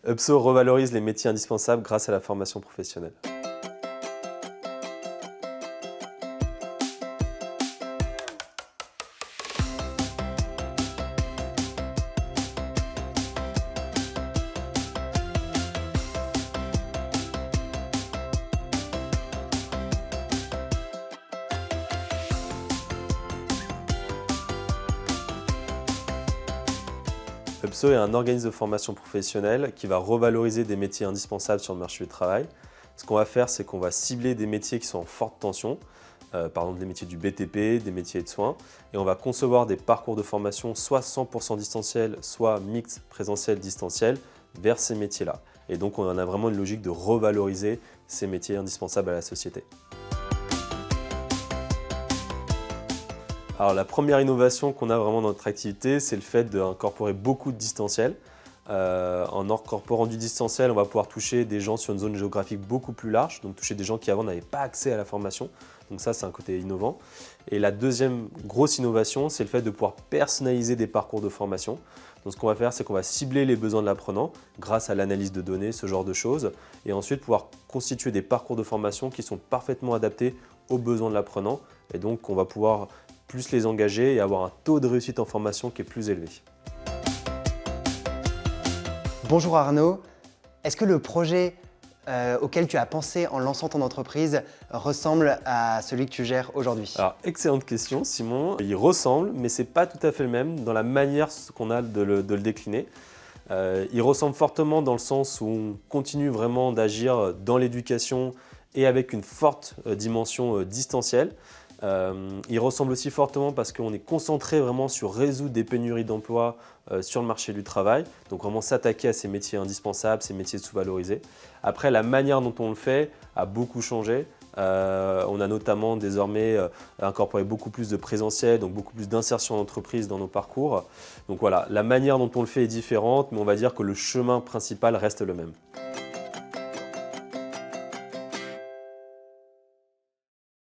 UPSO revalorise les métiers indispensables grâce à la formation professionnelle. UPSO est un organisme de formation professionnelle qui va revaloriser des métiers indispensables sur le marché du travail. Ce qu'on va faire, c'est qu'on va cibler des métiers qui sont en forte tension, par exemple des métiers du BTP, des métiers de soins, et on va concevoir des parcours de formation soit 100% distanciel, soit mixte présentiel-distanciel vers ces métiers-là. Et donc on a vraiment une logique de revaloriser ces métiers indispensables à la société. Alors la première innovation qu'on a vraiment dans notre activité, c'est le fait d'incorporer beaucoup de distanciel. En incorporant du distanciel, on va pouvoir toucher des gens sur une zone géographique beaucoup plus large, donc toucher des gens qui avant n'avaient pas accès à la formation. Donc ça, c'est un côté innovant. Et la deuxième grosse innovation, c'est le fait de pouvoir personnaliser des parcours de formation. Donc ce qu'on va faire, c'est qu'on va cibler les besoins de l'apprenant grâce à l'analyse de données, ce genre de choses, et ensuite pouvoir constituer des parcours de formation qui sont parfaitement adaptés aux besoins de l'apprenant. Et donc on va pouvoir plus les engager et avoir un taux de réussite en formation qui est plus élevé. Bonjour Arnaud, est-ce que le projet auquel tu as pensé en lançant ton entreprise ressemble à celui que tu gères aujourd'hui? Alors, excellente question Simon. Il ressemble, mais ce n'est pas tout à fait le même dans la manière qu'on a de le décliner. Il ressemble fortement dans le sens où on continue vraiment d'agir dans l'éducation et avec une forte dimension distancielle. Il ressemble aussi fortement parce qu'on est concentré vraiment sur résoudre des pénuries d'emploi sur le marché du travail, donc vraiment s'attaquer à ces métiers indispensables, ces métiers sous-valorisés. Après, la manière dont on le fait a beaucoup changé. On a notamment désormais incorporé beaucoup plus de présentiel, donc beaucoup plus d'insertion d'entreprise dans nos parcours. Donc voilà, la manière dont on le fait est différente, mais on va dire que le chemin principal reste le même.